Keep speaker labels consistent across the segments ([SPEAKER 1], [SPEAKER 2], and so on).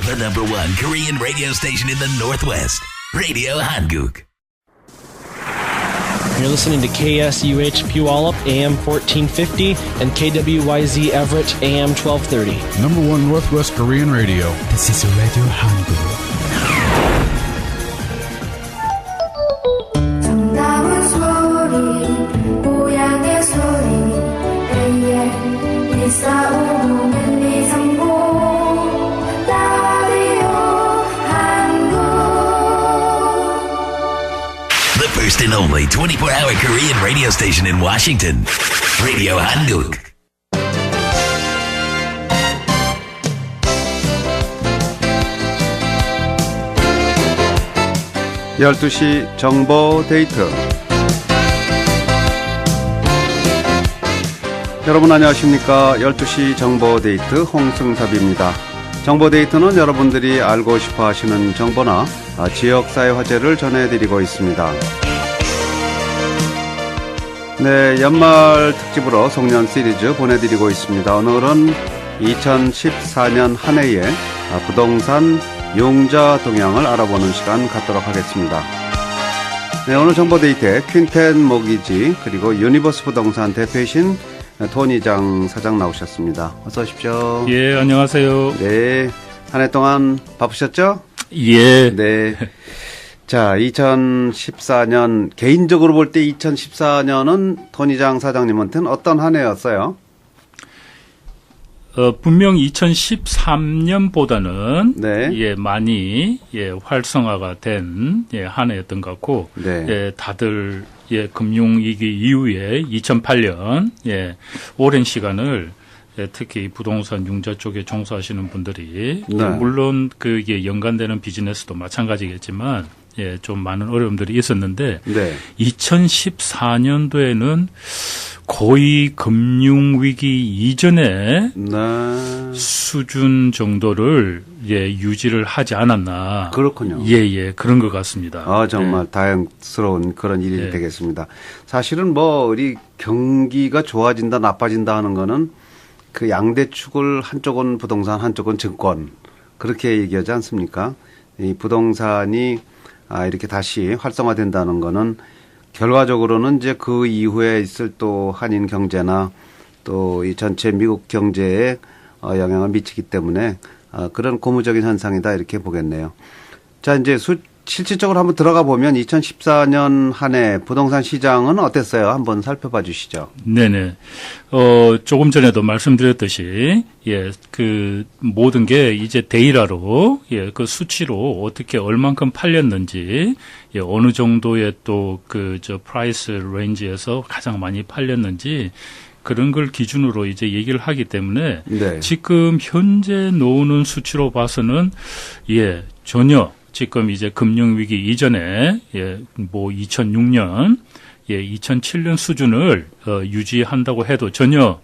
[SPEAKER 1] The number one Korean radio station in the Northwest. Radio Hanguk.
[SPEAKER 2] You're listening to KSUH Puyallup, AM 1450, and KWYZ Everett, AM 1230.
[SPEAKER 3] Number one Northwest Korean radio.
[SPEAKER 4] This is Radio Hanguk.
[SPEAKER 5] 정다운 소리, 고향의 소리, AM 1455 1230 라디오 한국.
[SPEAKER 1] The first and only 24-hour Korean radio station in Washington. Radio Hanguk.
[SPEAKER 6] (12시) 정보 데이트. 여러분 안녕하십니까? 12시 정보 데이트 홍승섭입니다. 정보 데이트는 여러분들이 알고 싶어 하시는 정보나 지역사회 화제를 전해드리고 있습니다. 네, 연말 특집으로 송년 시리즈 보내드리고 있습니다. 오늘은 2014년 한 해의 부동산 융자 동향을 알아보는 시간 갖도록 하겠습니다. 네, 오늘 정보데이트에 퀸텐 모기지 그리고 유니버스 부동산 대표이신 토니장 사장 나오셨습니다. 어서 오십시오.
[SPEAKER 7] 예, 안녕하세요.
[SPEAKER 6] 네, 한 해 동안 바쁘셨죠?
[SPEAKER 7] 예.
[SPEAKER 6] 네. 자, 2014년 개인적으로 볼 때 2014년은 토니장 사장님한테는 어떤 한 해였어요?
[SPEAKER 7] 분명 2013년보다는
[SPEAKER 6] 네.
[SPEAKER 7] 예, 많이 활성화가 된 한 해였던 것 같고
[SPEAKER 6] 네.
[SPEAKER 7] 예, 다들 금융위기 이후에 2008년 오랜 시간을 특히 부동산 융자 쪽에 종사하시는 분들이
[SPEAKER 6] 네.
[SPEAKER 7] 물론 그게 연관되는 비즈니스도 마찬가지겠지만 좀 많은 어려움들이 있었는데
[SPEAKER 6] 네.
[SPEAKER 7] 2014년도에는 거의 금융위기 이전의
[SPEAKER 6] 네.
[SPEAKER 7] 수준 정도를 유지를 하지 않았나.
[SPEAKER 6] 그렇군요.
[SPEAKER 7] 예, 그런 것 같습니다.
[SPEAKER 6] 정말 다행스러운 그런 일이 되겠습니다. 사실은 우리 경기가 좋아진다, 나빠진다 하는 거는 그 양대축을 한쪽은 부동산, 한쪽은 증권 그렇게 얘기하지 않습니까? 이 부동산이 이렇게 다시 활성화된다는 거는 결과적으로는 이제 그 이후에 있을 또 한인 경제나 또 이 전체 미국 경제에 영향을 미치기 때문에 그런 고무적인 현상이다 이렇게 보겠네요. 자, 이제 실질적으로 한번 들어가 보면 2014년 한 해 부동산 시장은 어땠어요? 한번 살펴봐 주시죠.
[SPEAKER 7] 네네. 조금 전에도 말씀드렸듯이, 그 모든 게 이제 데이터로, 그 수치로 어떻게 얼만큼 팔렸는지, 어느 정도의 또 프라이스 레인지에서 가장 많이 팔렸는지, 그런 걸 기준으로 이제 얘기를 하기 때문에,
[SPEAKER 6] 네.
[SPEAKER 7] 지금 현재 나오는 수치로 봐서는, 전혀 지금 이제 금융위기 이전에 2006년 2007년 수준을 유지한다고 해도 전혀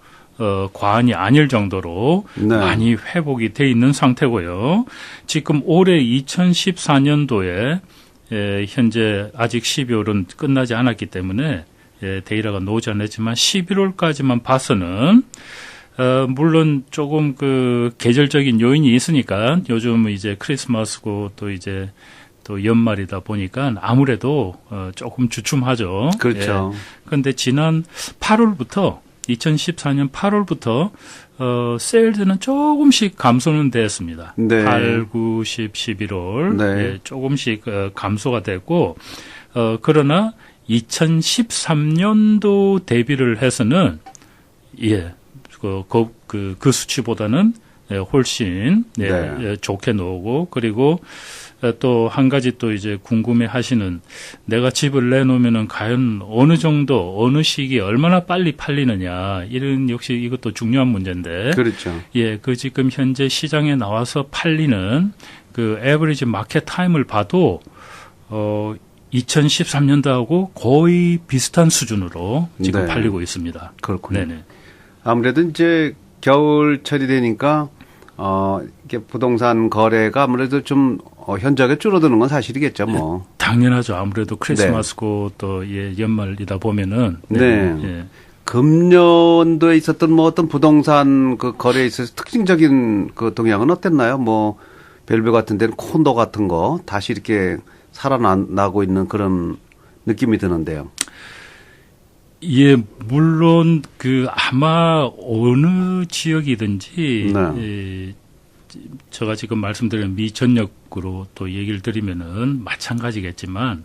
[SPEAKER 7] 과언이 아닐 정도로
[SPEAKER 6] 네.
[SPEAKER 7] 많이 회복이 돼 있는 상태고요. 지금 올해 2014년도에 현재 아직 12월은 끝나지 않았기 때문에 데이터가 나오지 않았지만 11월까지만 봐서는 물론 조금 계절적인 요인이 있으니까 요즘 이제 크리스마스고 또 이제 또 연말이다 보니까 아무래도 조금 주춤하죠.
[SPEAKER 6] 그렇죠.
[SPEAKER 7] 그런데 지난 8월부터 2014년 8월부터 세일즈는 조금씩 감소는 됐습니다.
[SPEAKER 6] 네.
[SPEAKER 7] 8, 9, 10, 11월
[SPEAKER 6] 네. 조금씩
[SPEAKER 7] 감소가 됐고 그러나 2013년도 대비를 해서는 그 수치보다는 훨씬 좋게 나오고 그리고 또 한 가지 또 이제 궁금해 하시는 내가 집을 내놓으면은 과연 어느 정도 어느 시기에 얼마나 빨리 팔리느냐 이런 역시 이것도 중요한 문제인데
[SPEAKER 6] 그렇죠.
[SPEAKER 7] 그 지금 현재 시장에 나와서 팔리는 그 에버리지 마켓 타임을 봐도 2013년도하고 거의 비슷한 수준으로 지금 팔리고 있습니다.
[SPEAKER 6] 그렇군요.
[SPEAKER 7] 네네.
[SPEAKER 6] 아무래도 이제 겨울철이 되니까 이게 부동산 거래가 아무래도 좀 현저하게 줄어드는 건 사실이겠죠, 뭐.
[SPEAKER 7] 당연하죠. 아무래도 크리스마스고 또 연말이다 보면은.
[SPEAKER 6] 네. 금년도에 있었던 어떤 부동산 그 거래에 있어서 특징적인 그 동향은 어땠나요? 벨뷰 같은 데는 콘도 같은 거 다시 이렇게 살아나고 있는 그런 느낌이 드는데요.
[SPEAKER 7] 예, 물론 아마 어느 지역이든지
[SPEAKER 6] 네.
[SPEAKER 7] 제가 지금 말씀드린 미 전역으로 또 얘기를 드리면은 마찬가지겠지만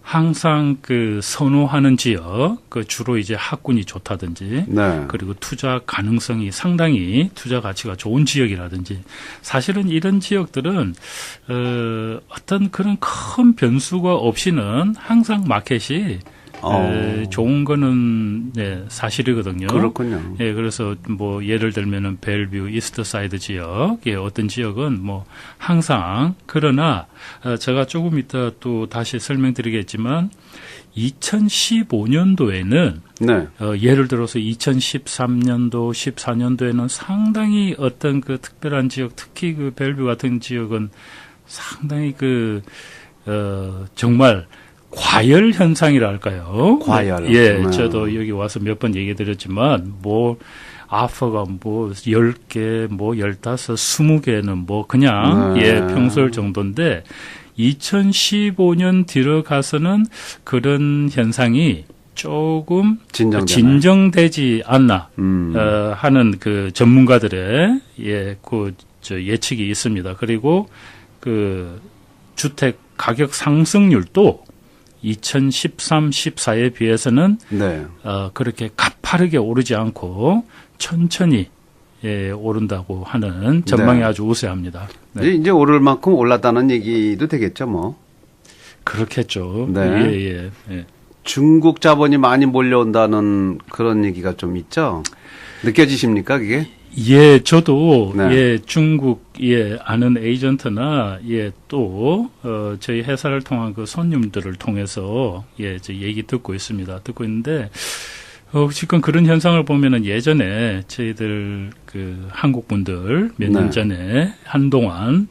[SPEAKER 7] 항상 선호하는 지역, 주로 이제 학군이 좋다든지,
[SPEAKER 6] 네.
[SPEAKER 7] 그리고 투자 가능성이 상당히 투자 가치가 좋은 지역이라든지, 사실은 이런 지역들은, 어떤 그런 큰 변수가 없이는 항상 마켓이 좋은 거는 네, 사실이거든요.
[SPEAKER 6] 그렇군요.
[SPEAKER 7] 예, 그래서 뭐 예를 들면은 벨뷰, 이스트사이드 지역, 예, 어떤 지역은 뭐 항상 그러나 제가 조금 이따 또 다시 설명드리겠지만 2015년도에는
[SPEAKER 6] 네.
[SPEAKER 7] 예를 들어서 2013년도, 14년도에는 상당히 어떤 특별한 지역, 특히 벨뷰 같은 지역은 상당히 정말 과열 현상이랄까요?
[SPEAKER 6] 과열.
[SPEAKER 7] 예,
[SPEAKER 6] 네.
[SPEAKER 7] 저도 여기 와서 몇 번 얘기 드렸지만, 아퍼가 10개, 15, 20개는 그냥,
[SPEAKER 6] 네.
[SPEAKER 7] 예, 평소일 정도인데, 2015년 들어가서는 그런 현상이 조금 진정되지 않나, 하는 전문가들의, 예, 예측이 있습니다. 그리고 주택 가격 상승률도 2013, 14에 비해서는
[SPEAKER 6] 네.
[SPEAKER 7] 그렇게 가파르게 오르지 않고 천천히 오른다고 하는 전망이
[SPEAKER 6] 네.
[SPEAKER 7] 아주 우세합니다. 네.
[SPEAKER 6] 이제 오를 만큼 올랐다는 얘기도 되겠죠, 뭐.
[SPEAKER 7] 그렇겠죠.
[SPEAKER 6] 네.
[SPEAKER 7] 예.
[SPEAKER 6] 중국 자본이 많이 몰려온다는 그런 얘기가 좀 있죠. 느껴지십니까, 그게?
[SPEAKER 7] 예, 저도
[SPEAKER 6] 네.
[SPEAKER 7] 예, 중국 아는 에이전트나 또 저희 회사를 통한 손님들을 통해서 저 얘기 듣고 있습니다. 듣고 있는데 지금 그런 현상을 보면은 예전에 저희들 한국 분들 몇 년
[SPEAKER 6] 네.
[SPEAKER 7] 전에 한동안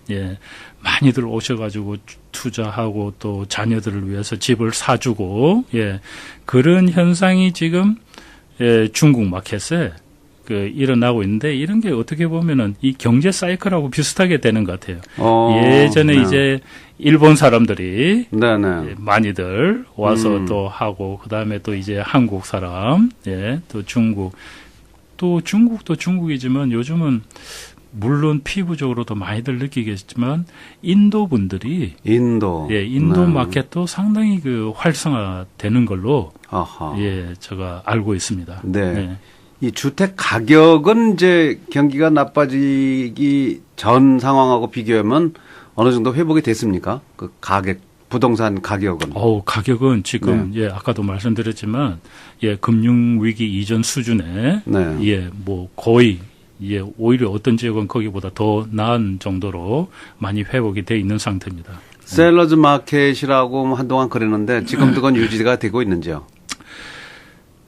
[SPEAKER 7] 많이들 오셔가지고 투자하고 또 자녀들을 위해서 집을 사주고 그런 현상이 지금 중국 마켓에 일어나고 있는데 이런 게 어떻게 보면은 이 경제 사이클하고 비슷하게 되는 것 같아요. 예전에
[SPEAKER 6] 네.
[SPEAKER 7] 이제 일본 사람들이
[SPEAKER 6] 네네.
[SPEAKER 7] 많이들 와서 또 하고 그다음에 또 이제 한국 사람, 또 중국, 또 중국도 중국이지만 요즘은 물론 피부적으로도 많이들 느끼겠지만 인도 분들이 인도
[SPEAKER 6] 네.
[SPEAKER 7] 마켓도 상당히 활성화되는 걸로
[SPEAKER 6] 아하.
[SPEAKER 7] 제가 알고 있습니다.
[SPEAKER 6] 네. 이 주택 가격은 이제 경기가 나빠지기 전 상황하고 비교하면 어느 정도 회복이 됐습니까? 부동산 가격은?
[SPEAKER 7] 가격은 지금 아까도 말씀드렸지만 금융 위기 이전 수준에 거의 오히려 어떤 지역은 거기보다 더 나은 정도로 많이 회복이 돼 있는 상태입니다.
[SPEAKER 6] 셀러즈 마켓이라고 한동안 그랬는데 지금도 그건 유지가 되고 있는지요?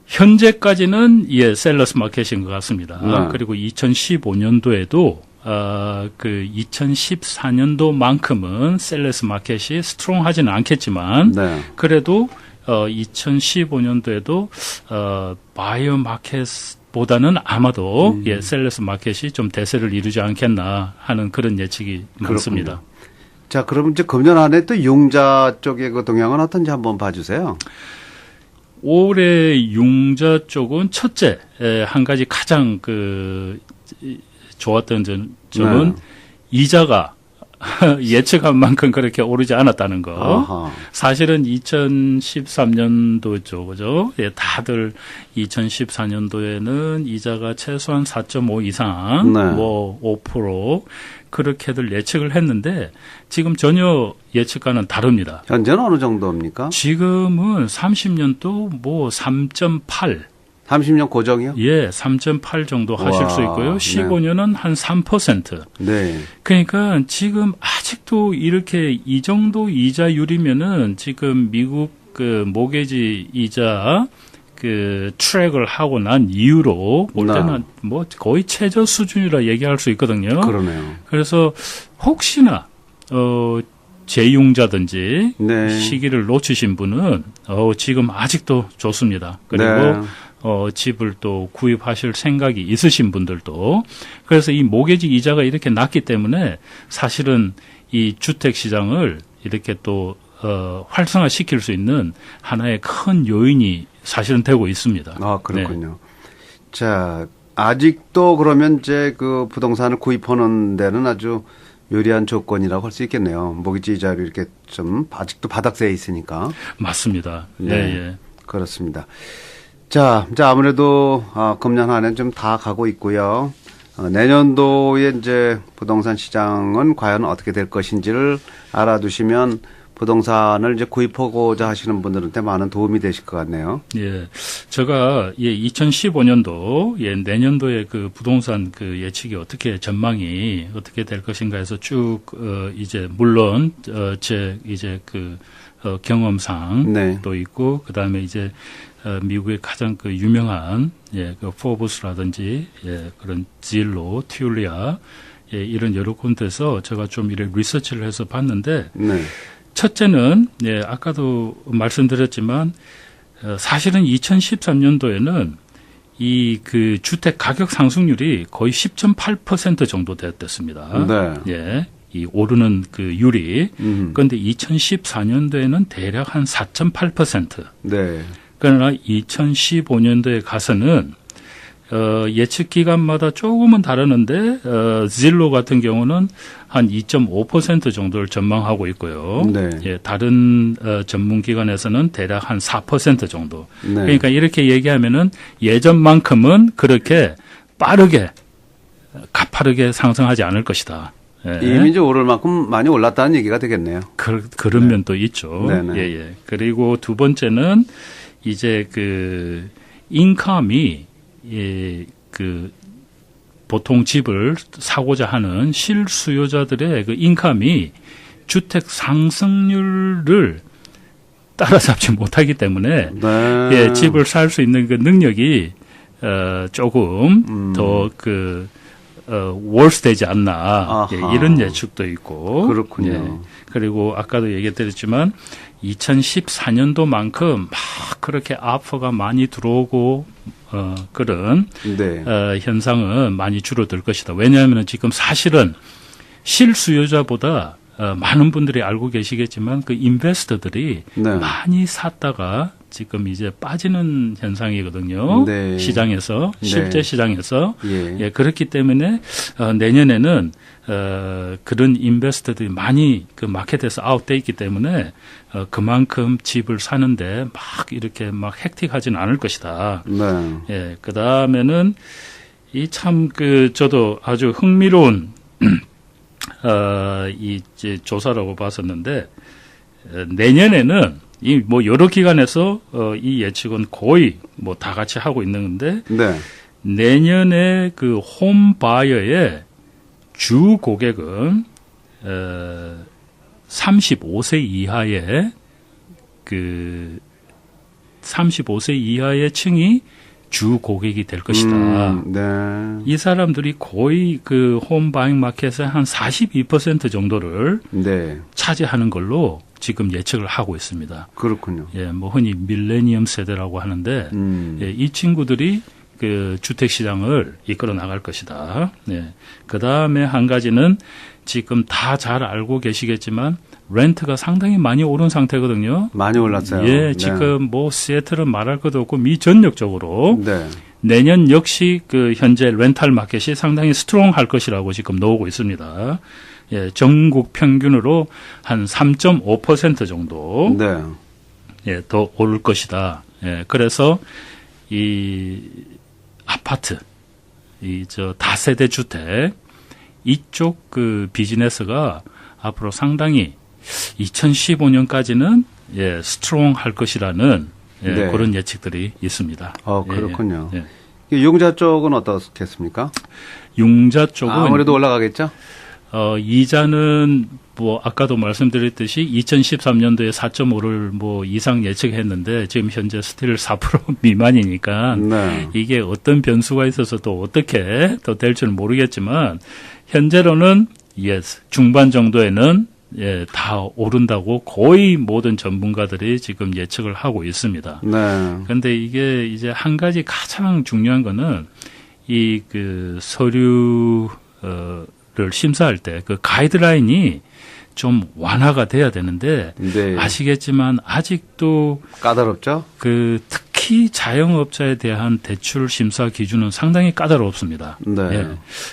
[SPEAKER 7] 현재까지는 셀러스 마켓인 것 같습니다.
[SPEAKER 6] 네.
[SPEAKER 7] 그리고 2015년도에도 2014년도만큼은 셀러스 마켓이 스트롱하지는 않겠지만 그래도 2015년도에도 바이오 마켓보다는 아마도 셀러스 마켓이 좀 대세를 이루지 않겠나 하는 그런 예측이 많습니다.
[SPEAKER 6] 자, 그럼 이제 금년 안에 또 융자 쪽의 동향은 어떤지 한번 봐주세요.
[SPEAKER 7] 올해 융자 쪽은 첫째 한 가지 가장 좋았던 점은 이자가 예측한 만큼 그렇게 오르지 않았다는 거.
[SPEAKER 6] 아하.
[SPEAKER 7] 사실은 2013년도죠, 그죠? 다들 2014년도에는 이자가 최소한 4.5 이상, 5% 그렇게들 예측을 했는데 지금 전혀 예측과는 다릅니다.
[SPEAKER 6] 현재는 어느 정도입니까?
[SPEAKER 7] 지금은 30년도 3.8.
[SPEAKER 6] 30년 고정이요?
[SPEAKER 7] 3.8 정도 하실 수 있고요. 15년은 한 3%.
[SPEAKER 6] 네.
[SPEAKER 7] 그러니까 지금 아직도 이렇게 이 정도 이자율이면은 지금 미국 모게지 이자 트랙을 하고 난 이후로 볼 때는 거의 최저 수준이라 얘기할 수 있거든요.
[SPEAKER 6] 그러네요.
[SPEAKER 7] 그래서 혹시나 재융자든지 시기를 놓치신 분은 지금 아직도 좋습니다. 그리고 집을 또 구입하실 생각이 있으신 분들도 그래서 이 모기지 이자가 이렇게 낮기 때문에 사실은 이 주택 시장을 이렇게 또 활성화시킬 수 있는 하나의 큰 요인이 사실은 되고 있습니다.
[SPEAKER 6] 아, 그렇군요. 네. 자, 아직도 그러면 이제 그 부동산을 구입하는 데는 아주 유리한 조건이라고 할 수 있겠네요. 모기지 이자율이 이렇게 좀 아직도 바닥세에 있으니까.
[SPEAKER 7] 맞습니다.
[SPEAKER 6] 네,
[SPEAKER 7] 예.
[SPEAKER 6] 그렇습니다. 자, 이제 아무래도 금년 한 해는 좀 다 가고 있고요. 내년도에 이제 부동산 시장은 과연 어떻게 될 것인지를 알아두시면 부동산을 이제 구입하고자 하시는 분들한테 많은 도움이 되실 것 같네요.
[SPEAKER 7] 예. 제가 2015년도 내년도에 그 부동산 그 예측이 어떻게 전망이 어떻게 될 것인가 해서 쭉 이제 물론 제 이제 그 경험상
[SPEAKER 6] 네.
[SPEAKER 7] 또 있고 그다음에 이제 미국의 가장 그 유명한 그 포브스라든지 그런 질로, 튜리아 이런 여러 군데서 제가 좀 이렇게 리서치를 해서 봤는데
[SPEAKER 6] 네.
[SPEAKER 7] 첫째는 아까도 말씀드렸지만 사실은 2013년도에는 이 그 주택 가격 상승률이 거의 10.8% 정도 됐습니다.
[SPEAKER 6] 네.
[SPEAKER 7] 예. 이 오르는 그 율이. 그런데 2014년도에는 대략 한 4.8%.
[SPEAKER 6] 네.
[SPEAKER 7] 그러나 2015년도에 가서는 예측 기간마다 조금은 다르는데 질로 같은 경우는 한 2.5% 정도를 전망하고 있고요.
[SPEAKER 6] 네.
[SPEAKER 7] 예, 다른 전문 기관에서는 대략 한 4% 정도.
[SPEAKER 6] 네.
[SPEAKER 7] 그러니까 이렇게 얘기하면은 예전만큼은 그렇게 빠르게 가파르게 상승하지 않을 것이다. 예.
[SPEAKER 6] 이미 이제 오를 만큼 많이 올랐다는 얘기가 되겠네요.
[SPEAKER 7] 그런 면도 있죠.
[SPEAKER 6] 네네.
[SPEAKER 7] 예, 예. 그리고 두 번째는 이제 그 인컴이 그 보통 집을 사고자 하는 실수요자들의 그 인컴이 주택 상승률을 따라잡지 못하기 때문에
[SPEAKER 6] 네.
[SPEAKER 7] 예, 집을 살 수 있는 그 능력이 조금 더 그 월스되지 않나 예, 이런 예측도 있고
[SPEAKER 6] 그렇군요.
[SPEAKER 7] 예, 그리고 아까도 얘기드렸지만 2014년도만큼 막 그렇게 아퍼가 많이 들어오고 그런
[SPEAKER 6] 네.
[SPEAKER 7] 현상은 많이 줄어들 것이다. 왜냐하면 지금 사실은 실수요자보다 많은 분들이 알고 계시겠지만 그 인베스터들이
[SPEAKER 6] 네.
[SPEAKER 7] 많이 샀다가 지금 이제 빠지는 현상이거든요.
[SPEAKER 6] 네.
[SPEAKER 7] 시장에서 실제
[SPEAKER 6] 네.
[SPEAKER 7] 시장에서
[SPEAKER 6] 예.
[SPEAKER 7] 그렇기 때문에 내년에는 그런 인베스터들이 많이 그 마켓에서 아웃돼 있기 때문에 그만큼 집을 사는데 막 이렇게 막 헥틱하지는 않을 것이다.
[SPEAKER 6] 네.
[SPEAKER 7] 예, 그 다음에는 이 참 그 저도 아주 흥미로운 이 이제 조사라고 봤었는데 내년에는 이 뭐 여러 기관에서 이 예측은 거의 뭐 다 같이 하고 있는데
[SPEAKER 6] 네.
[SPEAKER 7] 내년에 그 홈바이어의 주 고객은 35세 이하의 그 35세 이하의 층이 주 고객이 될 것이다.
[SPEAKER 6] 네.
[SPEAKER 7] 이 사람들이 거의 그 홈바잉 마켓의 한 42% 정도를
[SPEAKER 6] 네.
[SPEAKER 7] 차지하는 걸로 지금 예측을 하고 있습니다.
[SPEAKER 6] 그렇군요.
[SPEAKER 7] 예, 뭐 흔히 밀레니엄 세대라고 하는데 예, 이 친구들이 그 주택 시장을 이끌어 나갈 것이다. 예. 그 다음에 한 가지는 지금 다 잘 알고 계시겠지만 렌트가 상당히 많이 오른 상태거든요.
[SPEAKER 6] 많이 올랐어요.
[SPEAKER 7] 예,
[SPEAKER 6] 네.
[SPEAKER 7] 지금 뭐 시애틀은 말할 것도 없고 미 전역적으로
[SPEAKER 6] 네.
[SPEAKER 7] 내년 역시 그 현재 렌탈 마켓이 상당히 스트롱할 것이라고 지금 나오고 있습니다. 예, 전국 평균으로 한 3.5% 정도
[SPEAKER 6] 네.
[SPEAKER 7] 예, 더 오를 것이다. 예, 그래서 이 아파트, 이 저 다세대 주택 이쪽 그 비즈니스가 앞으로 상당히 2015년까지는 예, 스트롱할 것이라는 예,
[SPEAKER 6] 네.
[SPEAKER 7] 그런 예측들이 있습니다.
[SPEAKER 6] 그렇군요.
[SPEAKER 7] 예, 예.
[SPEAKER 6] 융자 쪽은 어떻겠습니까?
[SPEAKER 7] 융자 쪽은
[SPEAKER 6] 아무래도 올라가겠죠?
[SPEAKER 7] 이자는 뭐 아까도 말씀드렸듯이 2013년도에 4.5를 뭐 이상 예측했는데 지금 현재 스틸 4% 미만이니까
[SPEAKER 6] 네.
[SPEAKER 7] 이게 어떤 변수가 있어서 또 어떻게 또 될지는 모르겠지만 현재로는 중반 정도에는 예, 다 오른다고 거의 모든 전문가들이 지금 예측을 하고 있습니다.
[SPEAKER 6] 네.
[SPEAKER 7] 그런데 이게 이제 한 가지 가장 중요한 거는 이 그 서류를 심사할 때 그 가이드라인이 좀 완화가 돼야 되는데
[SPEAKER 6] 네.
[SPEAKER 7] 아시겠지만 아직도
[SPEAKER 6] 까다롭죠?
[SPEAKER 7] 그 특히 자영업자에 대한 대출 심사 기준은 상당히 까다롭습니다.
[SPEAKER 6] 네.
[SPEAKER 7] 예.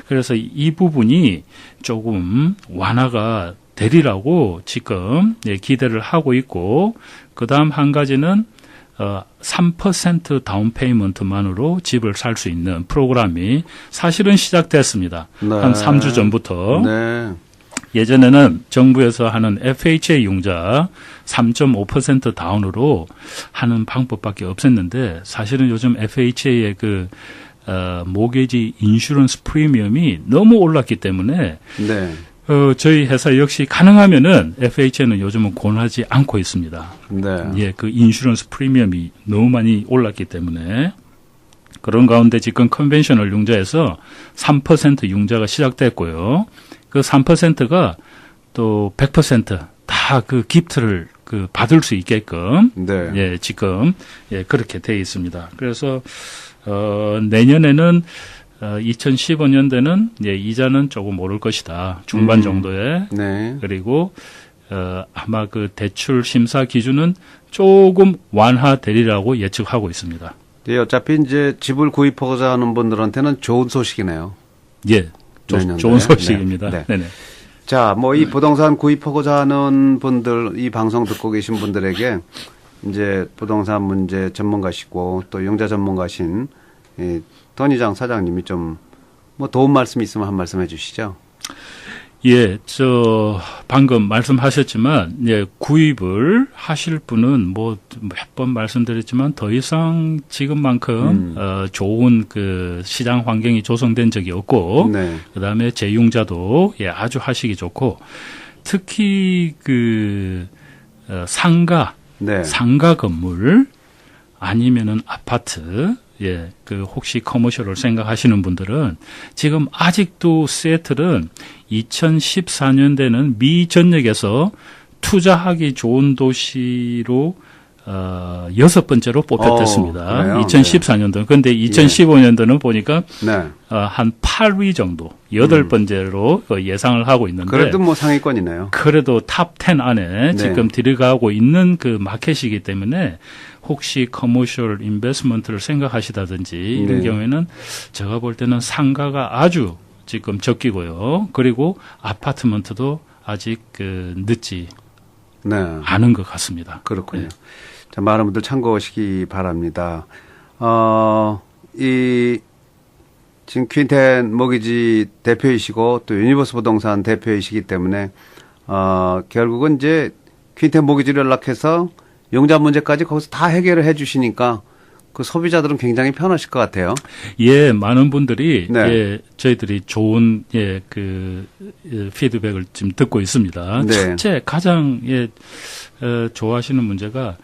[SPEAKER 7] 그래서 이 부분이 조금 완화가 되리라고 지금 예, 기대를 하고 있고 그다음 한 가지는 3% 다운 페이먼트만으로 집을 살 수 있는 프로그램이 사실은 시작됐습니다.
[SPEAKER 6] 네.
[SPEAKER 7] 한 3주 전부터.
[SPEAKER 6] 네.
[SPEAKER 7] 예전에는 정부에서 하는 FHA 융자 3.5% 다운으로 하는 방법밖에 없었는데 사실은 요즘 FHA의 모게지 인슈런스 프리미엄이 너무 올랐기 때문에
[SPEAKER 6] 네.
[SPEAKER 7] 저희 회사 역시 가능하면은 FHA는 요즘은 권하지 않고 있습니다.
[SPEAKER 6] 네.
[SPEAKER 7] 예, 그 인슈런스 프리미엄이 너무 많이 올랐기 때문에 그런 가운데 지금 컨벤셔널 융자에서 3% 융자가 시작됐고요. 그 3%가 또 100% 다 그 기프트를 받을 수 있게끔
[SPEAKER 6] 네.
[SPEAKER 7] 예, 지금 예, 그렇게 돼 있습니다. 그래서 내년에는 2015년도에는 예, 이자는 조금 오를 것이다. 중반 정도에.
[SPEAKER 6] 네.
[SPEAKER 7] 그리고 아마 그 대출 심사 기준은 조금 완화되리라고 예측하고 있습니다.
[SPEAKER 6] 예, 어차피 이제 집을 구입하고자 하는 분들한테는 좋은 소식이네요.
[SPEAKER 7] 예. 좋은 소식입니다.
[SPEAKER 6] 네.
[SPEAKER 7] 네네.
[SPEAKER 6] 자, 뭐 이 부동산 구입하고자 하는 분들, 이 방송 듣고 계신 분들에게 이제 부동산 문제 전문가시고 또 융자 전문가신 더니장 사장님이 좀 뭐 도움 말씀 있으면 한 말씀 해주시죠.
[SPEAKER 7] 예, 방금 말씀하셨지만, 예, 구입을 하실 분은 뭐 몇 번 말씀드렸지만 더 이상 지금만큼, 좋은 그 시장 환경이 조성된 적이 없고,
[SPEAKER 6] 네.
[SPEAKER 7] 그 다음에 재융자도, 예, 아주 하시기 좋고, 특히 상가
[SPEAKER 6] 네.
[SPEAKER 7] 건물, 아니면은 아파트, 예, 혹시 커머셜을 생각하시는 분들은 지금 아직도 세틀은 2014년대는 미 전역에서 투자하기 좋은 도시로 6번째로 뽑혔습니다. 2014년도. 그런데 2015년도는 보니까
[SPEAKER 6] 네.
[SPEAKER 7] 한 8위 정도, 8번째로 예상을 하고 있는데.
[SPEAKER 6] 그래도 뭐 상위권이네요.
[SPEAKER 7] 그래도 탑 10 안에 지금 들어가고 있는 그 마켓이기 때문에 혹시 커머셜 인베스트먼트를 생각하시다든지 이런 경우에는 제가 볼 때는 상가가 아주 지금 적기고요. 그리고 아파트먼트도 아직 늦지 않은 것 같습니다.
[SPEAKER 6] 그렇군요.
[SPEAKER 7] 네.
[SPEAKER 6] 자, 많은 분들 참고하시기 바랍니다. 지금 퀸텐 모기지 대표이시고 또 유니버스 부동산 대표이시기 때문에 결국은 이제 퀸텐 모기지를 연락해서 융자 문제까지 거기서 다 해결을 해 주시니까 그 소비자들은 굉장히 편하실 것 같아요.
[SPEAKER 7] 예, 많은 분들이
[SPEAKER 6] 네.
[SPEAKER 7] 예, 저희들이 좋은 피드백을 지금 듣고 있습니다.
[SPEAKER 6] 네.
[SPEAKER 7] 첫째 가장 좋아하시는 문제가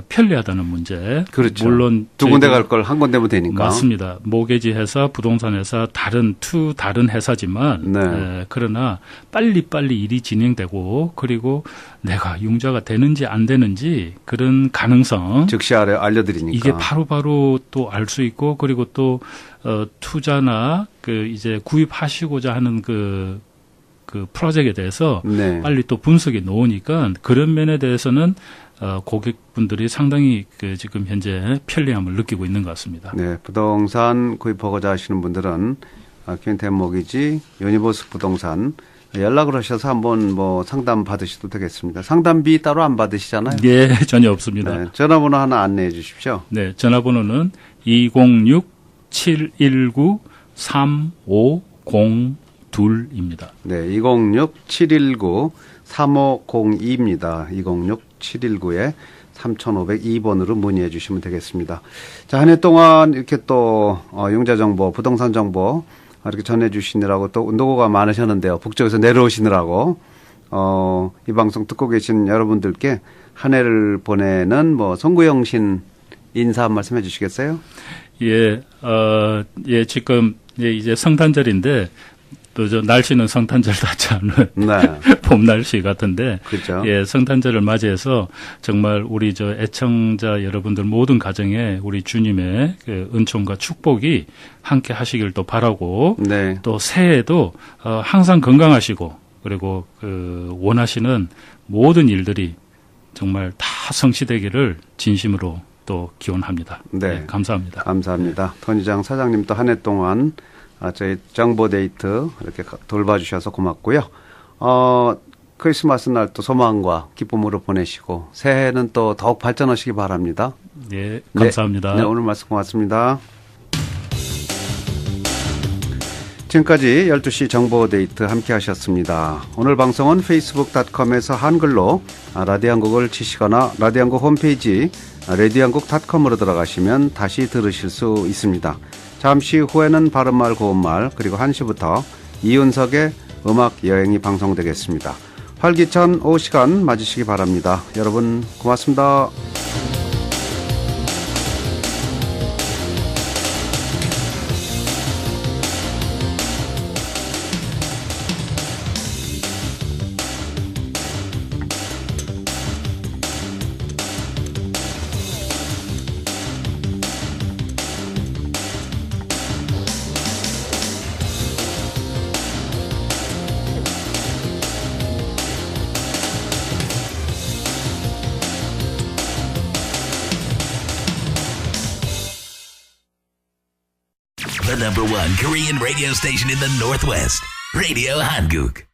[SPEAKER 7] 편리하다는 문제.
[SPEAKER 6] 그렇죠.
[SPEAKER 7] 물론
[SPEAKER 6] 두 군데 갈 걸 한 군데면 되니까.
[SPEAKER 7] 맞습니다. 모게지 회사, 부동산 회사 다른 회사지만
[SPEAKER 6] 네.
[SPEAKER 7] 그러나 빨리빨리 일이 진행되고 그리고 내가 융자가 되는지 안 되는지 그런 가능성
[SPEAKER 6] 즉시 알려드리니까.
[SPEAKER 7] 이게 바로바로 또 알 수 있고 그리고 또 투자나 이제 구입하시고자 하는 그 프로젝트에 대해서
[SPEAKER 6] 네.
[SPEAKER 7] 빨리 또 분석이 나오니까 그런 면에 대해서는 고객분들이 상당히 지금 현재 편리함을 느끼고 있는 것 같습니다.
[SPEAKER 6] 네, 부동산 구입하고자 하시는 분들은 퀸텐 모기지, 유니버스 부동산 연락을 하셔서 한번 뭐 상담 받으셔도 되겠습니다. 상담비 따로 안 받으시잖아요.
[SPEAKER 7] 예, 전혀 없습니다.
[SPEAKER 6] 네, 전화번호 하나 안내해 주십시오.
[SPEAKER 7] 네, 전화번호는 206-719-3502입니다.
[SPEAKER 6] 네, 206-719-3502입니다. 206-719에 3502번으로 문의해 주시면 되겠습니다. 자, 한 해 동안 이렇게 또 융자 정보, 부동산 정보 이렇게 전해 주시느라고 또 노고가 많으셨는데요. 북쪽에서 내려오시느라고 이 방송 듣고 계신 여러분들께 한 해를 보내는 송구영신 인사 한 말씀 해 주시겠어요?
[SPEAKER 7] 예, 지금 이제 성탄절인데 또 날씨는 성탄절 같지 않은
[SPEAKER 6] 네.
[SPEAKER 7] 봄 날씨 같은데
[SPEAKER 6] 그렇죠.
[SPEAKER 7] 예, 성탄절을 맞이해서 정말 우리 저 애청자 여러분들 모든 가정에 우리 주님의 그 은총과 축복이 함께 하시길 또 바라고
[SPEAKER 6] 네.
[SPEAKER 7] 또 새해에도 항상 건강하시고 그리고 그 원하시는 모든 일들이 정말 다 성취되기를 진심으로 또 기원합니다.
[SPEAKER 6] 네.
[SPEAKER 7] 감사합니다.
[SPEAKER 6] 감사합니다. 토니장 사장님도 한 해 동안 저희 정보데이트 이렇게 돌봐주셔서 고맙고요. 크리스마스 날 또 소망과 기쁨으로 보내시고 새해는 또 더욱 발전하시기 바랍니다.
[SPEAKER 7] 예, 감사합니다.
[SPEAKER 6] 네, 오늘 말씀 고맙습니다. 지금까지 12시 정보데이트 함께 하셨습니다. 오늘 방송은 facebook.com에서 한글로 라디오 한국을 치시거나 라디오 한국 홈페이지 radio한국.com으로 들어가시면 다시 들으실 수 있습니다. 잠시 후에는 바른말 고운말 그리고 1시부터 이윤석의 음악 여행이 방송되겠습니다. 활기찬 오후 시간 맞으시기 바랍니다. 여러분 고맙습니다.
[SPEAKER 1] The #1 Korean radio station in the Northwest, Radio Hanguk.